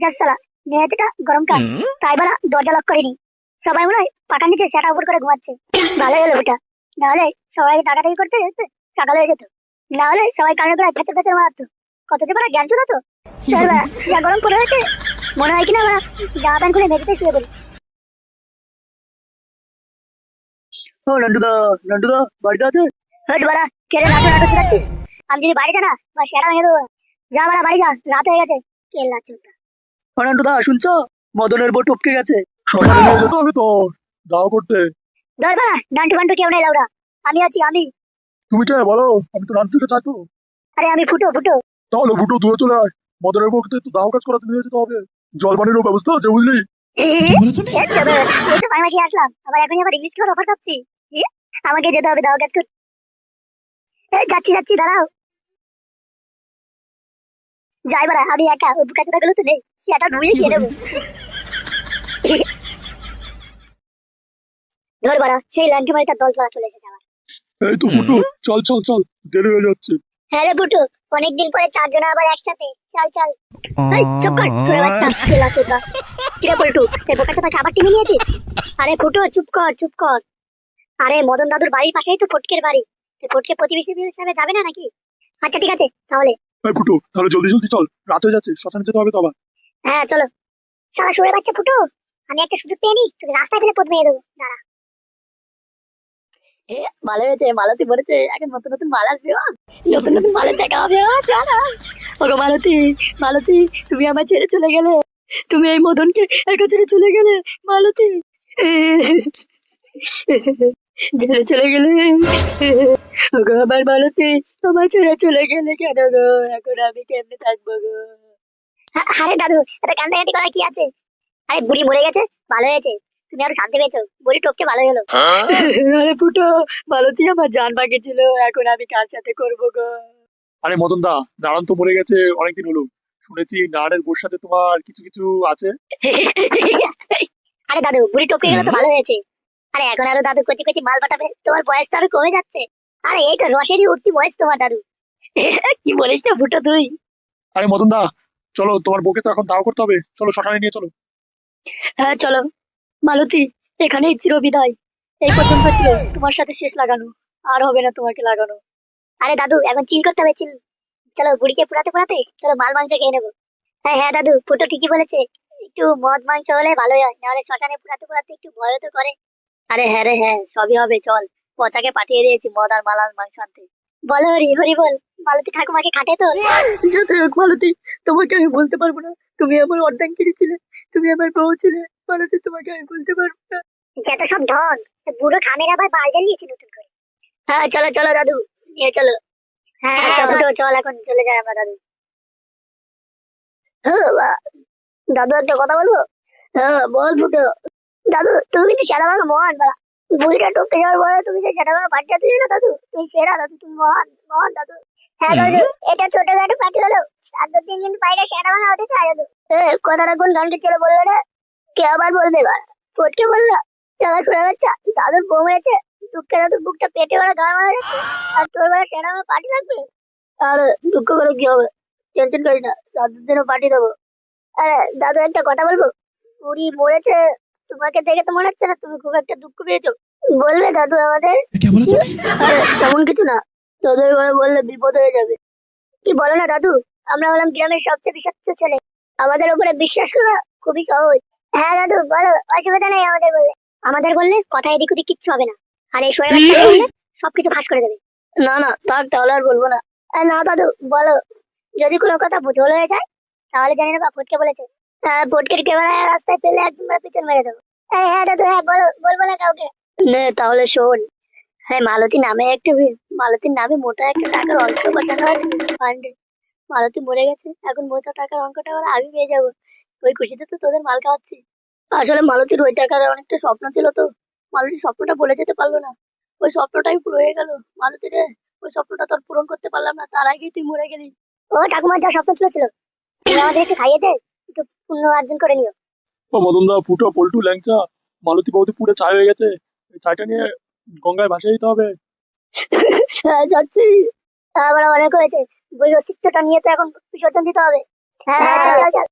যা সালা, মেয়েটা গরমকাল, তাই বলা দরজা লক করেনি। সবাই মনে হয় পাকার নিচে সেটা উপর করে ঘুমাচ্ছে। ভালো গেল ওটা, নাহলে সবাই টাকাটাকি করতে যেতে সকাল হয়ে যেত। না হলে সবাই কানের গোড়ায় ফেচর ফেচর মারাতো। কত যে বড় জ্ঞান ছিল তো। তোর বাড়া, যা গরম পড়ে হয়েছে, মনে হয় কিনা আমরা জামা প্যান্ট খুলে মেঝেতে শুয়ে পড়ি। ও নান্টুদা, নান্টুদা বাড়িতে আছে? হট বাড়া, কেড়ে নাটু নাটু চিল্লাচ্ছিস? আমি যদি বাড়ি যা না বা সেটা ভেঙে দেবো। যা বাড়া বাড়ি যা, রাত হয়ে গেছে। কেল্লা চোদ্দা। ও নান্টুদা শুনছো? মদনের বউ টপকে গেছে, শ্মশানে নিয়ে যেতে হবে তো দাও করতে। ধর বাড়া, ডান্টু বান্টু কেউ নেই লাউডা। আমি আছি আমি। তুমি কে বলো? আমি তো নান্টুকে চাটু। আরে আমি ফুটো ফুটো। তাহলে ফুটো তুই চলে আয়, মদনের বউকে তো দাও কাজ করাতে নিয়ে যেতে হবে। জলপানিরও ব্যবস্থা আছে বুঝলি। এই তো বাংলা কি আসলাম, আবার এখনই আবার ইংলিশ খাওয়ার অফার পাচ্ছি। এ, আমাকে যেতে হবে, দাও কাজ কর। যাচ্ছি যাচ্ছি, দাঁড়াও। যাই বাড়া, আমি একা, ওই বুকা চোদা গুলো তো নেই, সেটা ঢুয়ে খেয়ে নেবো। ধর বাড়া, সেই ল্যাংটি বাড়িটার দল তোলা চলে এসেছে আমার। এই তো ফুটো, চল চল চল, দেরি হয়ে যাচ্ছে। হ্যাঁ রে ফুটু, অনেকদিন পরে চারজন আবার একসাথে। চল চল। এই চুপ কর ছোড়া বাচ্চা, কেলা চোদা। কিরে পল্টু, এই বোকা চোদা খাবার টিনে নিয়েছিস? আরে ফুটু চুপ কর চুপ কর। আরে মদন দাদুর বাড়ির পাশেই তো ফটকের বাড়ি। তুই ফটকে প্রতিবেশী হিসাবে যাবে না নাকি? আচ্ছা ঠিক আছে তাহলে। এই ফুটো, তাহলে জলদি জলদি চল, রাত হয়ে যাচ্ছে, শ্মশানে যেতে হবে তো আবার। হ্যাঁ চলো। সারা শুয়ে বাচ্চা ফুটু, আমি একটা সুযোগ পেয়ে নি, তোকে রাস্তায় ফেলে পথ মেয়ে দেবো, দাঁড়া। এ, ভালো হয়েছে, মালতী বলেছে এখন নতুন নতুন মাল আসবে। নতুন নতুন মালের দেখা হবে। চলো। ওগো মালতী, মালতী, তুমি আমার ছেড়ে চলে গেলে, তুমি এই মদনকে একা ছেড়ে চলে গেলে। মালতী, ছেড়ে চলে গেলে। ওগো আমার মালতী, আমার ছেড়ে চলে গেলে কেন গো? এখন আমি কেমনে থাকবো গো? আরে দাদু, এত কান্দাকাটি করা কি আছে? আরে বুড়ি মরে গেছে, ভালো হয়েছে। তুমি আরো শান্তি পেয়েছো, বুড়ি টপকে ভালো হলো। আরে ফুটো, মালতী আমার জান বাকি ছিল, এখন আমি কার সাথে করবো গো? আরে মদন দা, নারায়ণ তো মরে গেছে অনেকদিন হলো, শুনেছি নারায়ণের বউর সাথে তোমার কিছু কিছু আছে। আরে দাদু, বুড়ি টপকে গেলে তো ভালো হয়েছে। আরে এখন আরো দাদু কচি কচি মাল পাঠাবে, তোমার বয়স তো আরো কমে যাচ্ছে। আরে এই তো রসেরই উঠতি বয়স তোমার দাদু। কি বলিস না ফুটো তুই? আরে মদন দা, চলো, তোমার বউকে তো এখন দাও করতে হবে, চলো শ্মশানে নিয়ে চলো। হ্যাঁ চলো। মালতী, এখানেই চির বিদায়। এই পর্যন্ত ছিল তোমার সাথে শেষ লাগানো, আর হবে না তোমাকে লাগানো। আরে দাদু, এখন চিল করতে হবে চিল। চলো বুড়িকে পুরাতে পুরাতে চলো মাল মাংস খেয়ে নেবো। হ্যাঁ হ্যাঁ দাদু, ফুটো ঠিকই বলেছে। একটু মদ মাংস হলে ভালোই হয়, নাহলে শ্মশানে পুরাতে পুরাতে একটু ভয় তো করে। আরে হ্যাঁ রে হ্যাঁ, সবই হবে, চল। পচাকে পাঠিয়ে দিয়েছি মদ আর মালার মাংস আনতে। বলো হরি হরি বল। মালতী ঠাকুমাকে খাটে তো। যত হোক মালতী, তোমাকে আমি বলতে পারবো না। তুমি আমার অর্ধাঙ্গিনী ছিলে, তুমি আমার বউ ছিলে। মালতী, তোমাকে আমি বলতে পারবো না। যত সব ঢং, বুড়ো খামের আবার বাল জ্বালিয়েছে নতুন করে। হ্যাঁ চলো চলো দাদু, নিয়ে চলো। হ্যাঁ হ্যাঁ ফুটো, চল এখন চলে যাই আমরা দাদু। হ্যাঁ, দাদু একটা কথা বলবো? হ্যাঁ বল ফুটো। দাদু তুমি কিন্তু সেরা ভালো মহান বাড়া। বুড়িটা টপকে যাওয়ার পরে তুমি যে সেটা ভালো পাঠিয়ে দিলে না দাদু, তুমি সেরা দাদু, তুমি মহান মহান দাদু। হ্যাঁ দাদু, এটা ছোটখাটো পার্টি হলো, 7 দিন কিন্তু পাইটা সেটা ভাঙা হতে চায় দাদু। কথাটা কোন গানকে ছেলে বলবে না? কে আবার বলবে এবার? ফটকে বললো, চলা শুনে বাচ্চা, দাদুর বউ মেরেছে, দুঃখে দাদুর বুকটা পেটে বেড়া গান মারা যাচ্ছে, আর তোর বেলা সেটা ভাঙা পার্টি লাগবে? আর দুঃখ করে কি হবে? টেনশন করিস না, 7 দিনও পার্টি দেবো। আরে দাদু একটা কথা বলবো? বুড়ি মরেছে, তোমাকে দেখে তো মনে হচ্ছে না তুমি খুব একটা দুঃখ পেয়েছো। বলবে দাদু আমাদের? কি? আরে তেমন কিছু না, তোদের ঘরে বললে বিপদ হয়ে যাবে। কি বলো না দাদু, আমরা হলাম গ্রামের সবচেয়ে বিশ্বস্ত ছেলে, আমাদের উপরে বিশ্বাস করা খুবই সহজ। হ্যাঁ দাদু বলো, অসুবিধা নেই আমাদের বললে। আমাদের বললে কথা এদিক ওদিক কিচ্ছু হবে না, আর এই শোয়ে বাচ্চাকে বললে সবকিছু ফাঁস করে দেবে। না না থাক, তাহলে আর বলবো না। না দাদু বলো, যদি কোনো কথা ভুল হয়ে যায় তাহলে জানি না বা ফটকে বলেছে। ফটকের ক্যামেরা রাস্তায় পেলে একদম পিছন মেরে দেবো। হ্যাঁ দাদু হ্যাঁ বলো, বলবো না কাউকে। নে তাহলে শোন। হ্যাঁ মালতী নামে একটা মালতীর নামে মোটা একটা টাকার অঙ্ক বসানো আছে ফান্ডে। মালতী মরে গেছে, এখন মোটা টাকার অঙ্কটা ওরা আমি পেয়ে যাবো। ওই খুশিতে তো তোদের মাল খাওয়াচ্ছি। আসলে মালতীর ওই টাকার অনেকটা স্বপ্ন ছিল তো, মালতীর স্বপ্নটা বলে যেতে পারলো না। ওই স্বপ্নটাই পুরো হয়ে গেল। মালতী রে, ওই স্বপ্নটা তোর পূরণ করতে পারলাম না, তার আগেই তুই মরে গেলি। ও ঠাকুমার যা স্বপ্ন ছিল, তুমি আমাদের একটু খাইয়ে দে, একটু পুণ্য অর্জন করে নিও। ও মদন দা, ফুটো, পল্টু, ল্যাংচা, মালতী বৌদি পুরো ছাই হয়ে গেছে, এই ছাইটা নিয়ে গঙ্গায় ভাসিয়ে দিতে হবে। হ্যাঁ যাচ্ছি। আবার অনেক হয়েছে, বই অস্তিত্বটা নিয়ে তো এখন বিসর্জন দিতে হবে। হ্যাঁ হ্যাঁ চল চল।